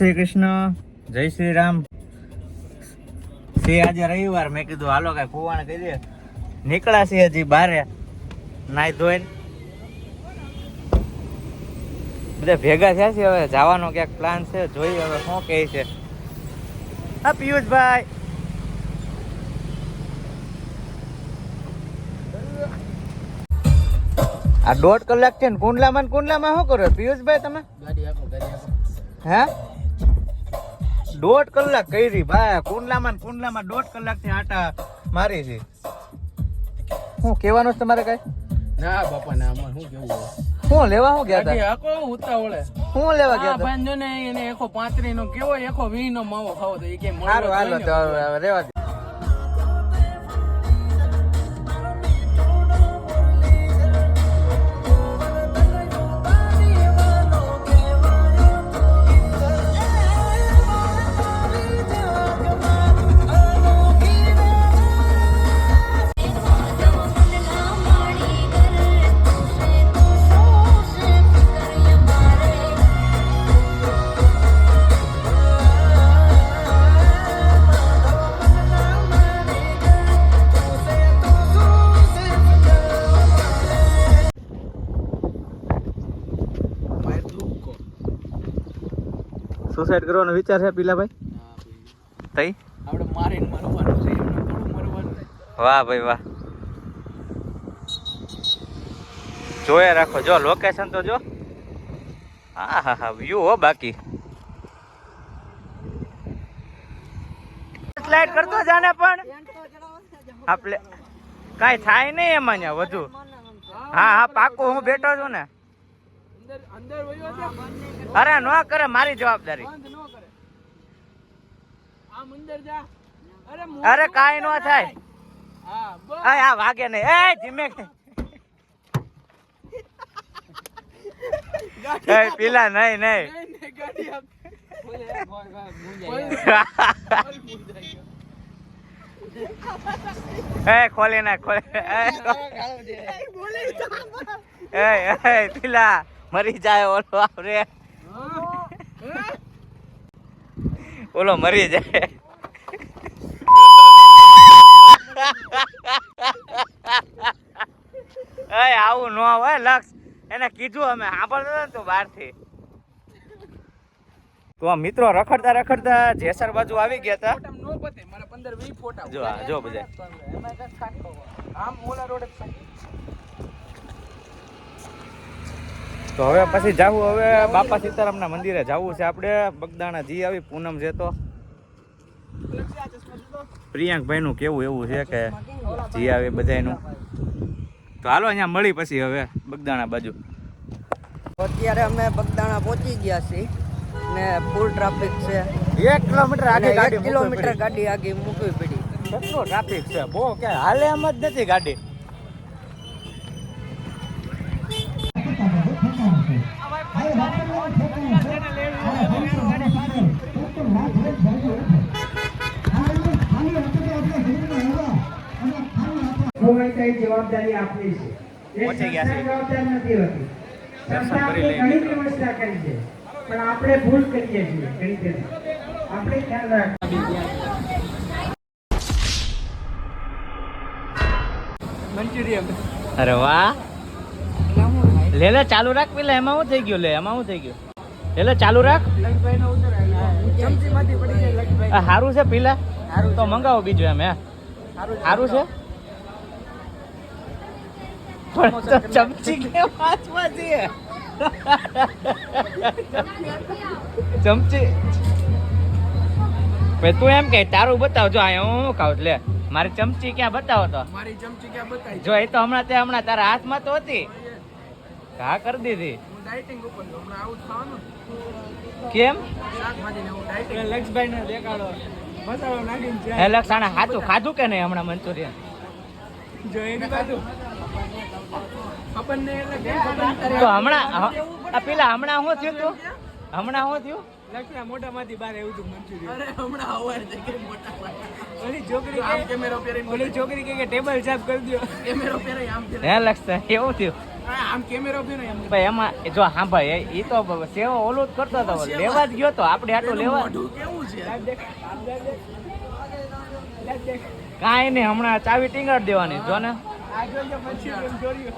શ્રી કૃષ્ણ, જય શ્રી રામ. આજે રવિવાર, મેં કીધું હાલો કઈ કુવાણ કરી દે. નીકળ્યા છે હજી બારે નાઈ ધોઈને બધા ભેગા થયા છે. હવે જવાનો ક્યાંક પ્લાન છે, જોઈએ હવે શું કહે છે. હા પિયુષભાઈ, આ 1.5 કલાક છે ને કુંડલામાં શું કરો પિયુષભાઈ તમે? હે 1.5 કલાક કરી ભાઈ કુંડલામાં 1.5 કલાક થી આટા મારી છે. શું કેવાનું છે તમારે કઈ? ના બાપા ના, અમાર શું કેવું? શું લેવા શું ગયા હતા? આકો ઉતાવળે શું લેવા ગયા હતા? ભાંજો ને એને 135 નો કેવો 120 નો માવો ખાવો તો એ કે સારું હાલો તો રેવા દે. સુસાઇડ કરવાનો વિચાર છે પીલાભાઈ? તઈ આપણે મારીને મરવાનું છે, થોડું મરવાનું. વાહ ભાઈ વાહ, જોયા રાખો. જો લોકેશન તો જો, હા હા હા વ્યૂ હો. બાકી સ્લાઇડ કરતો જાને પણ આપણે કાઈ થાય નહીં એમાં ત્યાં વધુ. હા હા પાકું, હું બેઠો છું ને. અંદર વયો છે. અરે ન કરે, મારી જવાબદારી. બંધ ન કરે. આમ અંદર જા. અરે કાઈ ન થાય. હા બસ. આ વાગે નહીં. એ ધીમે એ પીલા નહીં નહીં. ગાડી આપ. એ ખોલી નાખ, ખોલી. એ પીલા મરી જાય ઓલો આવરે, ઓલો મરી જાય. આવું ન હોય લક્ષ, એને કીધું અમે સાંભળતો ને તો બહારથી. તો મિત્રો રખડતા રખડતા જેસર બાજુ આવી ગયા હતા. નો પતે મારા 15-20 ફોટા. જો બધા એમાં કઈ ખાટો આમ ઓલા રોડે. તો હવે પછી જાવું, હવે બાપા સીતારામના મંદિરે જવું છે આપણે. બગદાણા જી આવી પૂનમ છે તો પ્રિયાંકભાઈ નું કેવું એવું છે કે જી આવે બધાનું. તો હાલો અહીંયા મળી પછી હવે બગદાણા બાજુ. અત્યારે અમે બગદાણા પહોંચી ગયા છીએ ને ફૂલ ટ્રાફિક છે. 1 કિલોમીટર આગળ ગાડી, 1 કિલોમીટર ગાડી આગળ મૂકવી પડી. કેટલો ટ્રાફિક છે, બહુ કે હાલે એમ જ નથી ગાડી. જવાબદારી આપણી છે. પહોંચી ગયા છે. જવાબદાર નથી હોતી. દર્શન કરી લઈએ ઘણી મિત્રો. વ્યવસ્થા કરી છે, પણ આપણે ભૂલ કરીએ છીએ ઘણી બધી. આપણે ખ્યાલ રાખીએ. મંચુરિયન. અરે વાહ, લે લે ચાલુ રાખ. પેલા એમાં શું થઈ ગયું? લે એમાં શું થઈ ગયું? લે ચાલુ રાખ. લક્ષભાઈ નો ઉતર ચમચીમાંથી પડી જાય લક્ષભાઈ. આ સારું છે પીલા, તો મંગાવો બીજું એમ. હે સારું છે પણ તો ચમચી કે વાંચવા છે. ચમચી ભાઈ તું એમ કે તારું બતાવ. જો અહીંયા હું ખાવ લે, મારી ચમચી ક્યાં બતાવો તો. મારી ચમચી ક્યાં બતાવી? જો એ તો હમણાં તારા હાથમાં તો હતી, ઘા કરી દીધી. હું ડાયટિંગ ઉપર છું, હમણાં આવું જ ખાવાનું. કેમ? શાકભાજી ને હું ડાયટિંગ. લક્ષભાઈ ને દેખાડો મસાલો નાખીને હે લક્ષાણા હાથું ખાધું કે નહીં હમણાં મંચુરિયન? જો એની બાજુ ખબર નહીં એટલે કેમ ખબર તો હમણાં આ પેલા હમણાં શું થયું તું? હમણાં શું થયું? લક્ષના મોઢામાંથી બહાર એવું હતું મંચુરિયન. અરે હમણાં અવાજ છે કે મોટા ઓલી છોકરી કે કેમેરો પહેરીને ઓલી છોકરી કે ટેબલ સાફ કરી દો. કેમેરો પહેરી આમ હે લક્ષ એવું થયું? આમ કેમેરો ફેરો એમ ભાઈ એમાં જો હા ભાઈ એ તો સેવા ઓલું જ કરતો હતો, લેવા જ ગયો તો આપણે આટલું લેવા મોઢું કેવું છે કાંઈ નહીં, હમણાં ચાવી ટીંગાડ દેવાની જો ને. આ જોઈએ પછી એમ જોડ્યું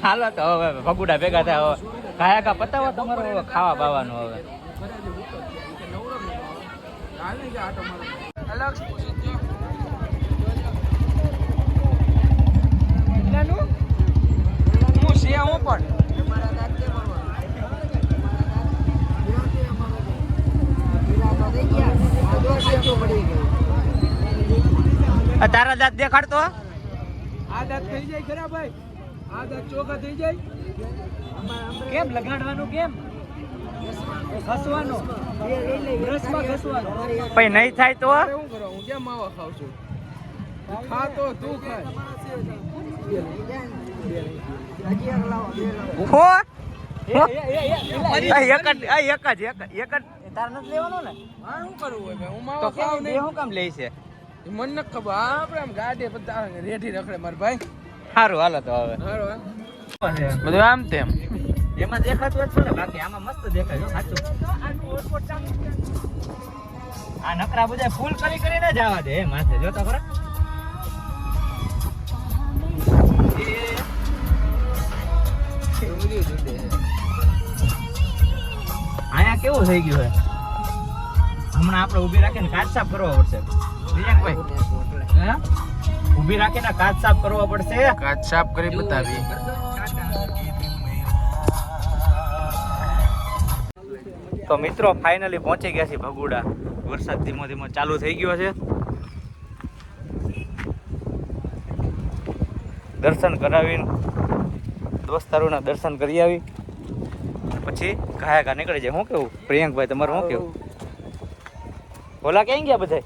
હાલો તો હવે ભગુડા ભેગા થાય, હવે કાયા કા પતાવો તમારો હવે ખાવા બાવાનું હવે. હાલ ને કે આટો મારો હું છે હું પણ આ તારા દાંત દેખાડતો. આ દાંત થઈ જાય ખરા ભાઈ, આ દાંત ચોખા થઈ જાય. કેમ લગાડવાનું, કેમ હસવાનો બ્રશમાં ઘસવાનો. પછી નહીં થાય તો શું કરો, હું કેમ માવા ખાવ છું? ખા તો તું ખાય. તાર નથી લેવાનો ને હા શું કરવું હોય ભાઈ, હું તો માવા ખાવ નહીં. શું કામ લે છે? મને નથી ખબર. હા આપણે આમ ગાડે બધા રેઠી રખડે મારા ભાઈ. સારું હાલો તો હવે હારું બધું આમ તેમ એમાં દેખાતું જ છે ને, બાકી આમાં મસ્ત દેખાય છે સાચું. આ નકરા બધા ફૂલ કરીને જવા દે માથે, જોતો ખરા. અહીંયા કેવું થઈ ગયું હે, હમણાં આપણે ઊભી રાખીને કાચ સાફ કરવા પડશે વિજયભાઈ. હે ઊભી રાખીને કાચ સાફ કરવા પડશે. કાચ સાફ કરી બતાવી. તો મિત્રો ફાઇનલી પહોંચી ગયા છે ભગુડા. વરસાદ ધીમો ધીમો ચાલુ થઈ ગયો છે. દર્શન કરાવીને દોસ્તારોના દર્શન કરી આવી પછી ઘાયા ઘા નીકળી જાય. શું કેવું પ્રિયંકભાઈ તમારું શું કેવું? ઓલા ક્યાં ગયા બધા?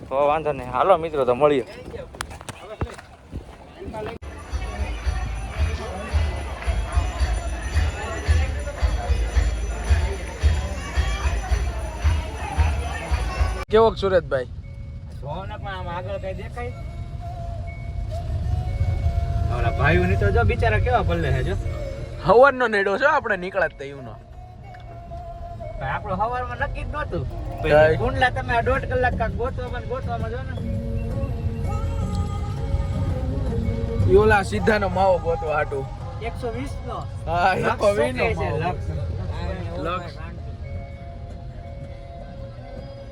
તો વાંધો નહીં, હાલો મિત્રો તો મળીએ. કેવો સુરતભાઈ? સોને પણ આમ આગળ કઈ દેખાય? ઓલા ભાઈઓની તો જો બિચારા કેવા પલ્લે છે જો. હવનનો નેડો છો આપણે નીકળત તઈનો. આપણો હવારમાં નક્કી જ નહોતું. કઈ? કુંડલા તમે 1.5 કલાક કાક ગોતવામાં જો ને. યોલા સીધાનો માવો ગોતો હાટુ. 120 નો. હા એકો લક્ષ વીનો શું કહે છે? માવો. લક્ષ.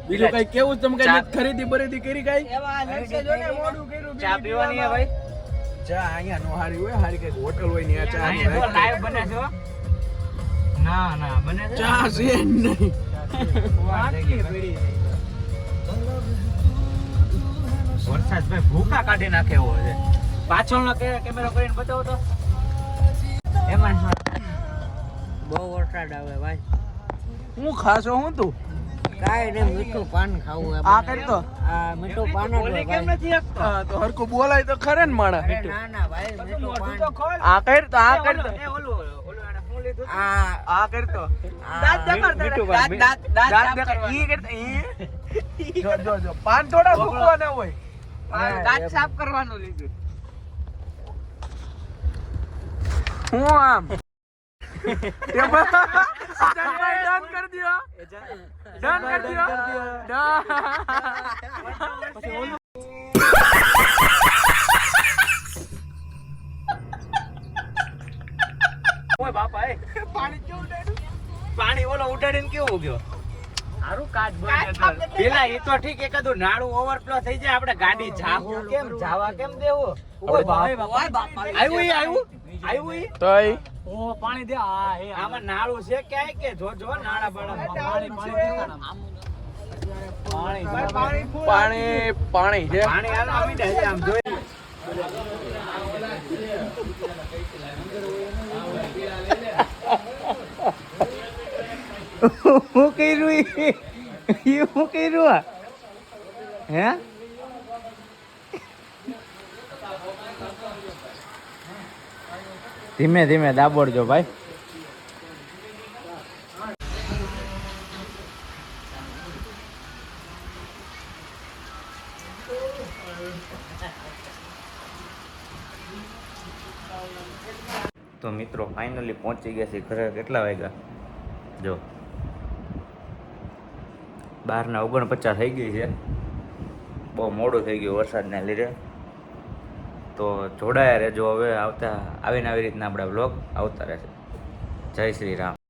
બીજું કઈ કેવું તમે કઈ ખરીદી બરીદી કરી કઈ? ચા પીવાની હે ભાઈ? ચા અહીંયા નો હારી હોય, હારી કઈ હોટલ હોય ને ચા અહીંયા તો લાઈવ બને છે હો. ના ના બને છે. ચા છે નહીં. વરસાદ ભાઈ ભૂખા કાઢી નાખે એવો છે. પાછળનો કેમેરો કરીને બતાવો તો. એમાં બહુ વરસાદ આવે ભાઈ. હું ખાસો હું તું કાંઈ નહીં, મીઠું પાન ખાવું હે. આ કરી તો આ મીઠું પાન જ હોય બોલી કેમ ભાઈ. નથી શકતો? હા તો હરકો બોલાય તો ખરે ને માણા. અરે ના ના ભાઈ, મીઠું પાન. આ કર તો આ કર તો એ ઓલું આને શું લીધું? આ આ કર તો આ મીઠું પાન. દાંત દેખાડ ઈ કરતા ઈ જો પાન થોડા ફૂકવાના હોય. દાંત સાફ કરવાનું લીધું. હું આમ ડન કર દિયો. ડન કર દિયો. ઓય બાપા એ પાણી કેવું ઉડાડ્યું? પાણી ઓલો ઉડાડીને કેવું ગયો? સારું કાચ બંધ. પેલા એ તો ઠીક, એકાદું નાળું ઓવરફ્લો થઈ જાય આપણે ગાડી જાવું કેમ જાવા કેમ દેવું? ઓય બાપા આવ્યું ઈ તોય ઓ પાણી દે. આ હે આમાં નાળું છે ક્યાંય કે જો નાળા બાળા પાણી છે. પાણી આમ આવી જાય છે, આમ જોઈ. હું કર્યું હું કર્યું હે? ધીમે ધીમે દાબોડજો ભાઈ. તો મિત્રો ફાઇનલી પહોંચી ગયા છે ઘરે. કેટલા વાગ્યા જો 12:49 થઈ ગઈ છે. બહુ મોડું થઈ ગયું વરસાદને લીધે. તો જોડાયા રહેજો. હવે આવીને આવી રીતના આપણા વ્લોગ આવતા રહેશે. જય શ્રી રામ.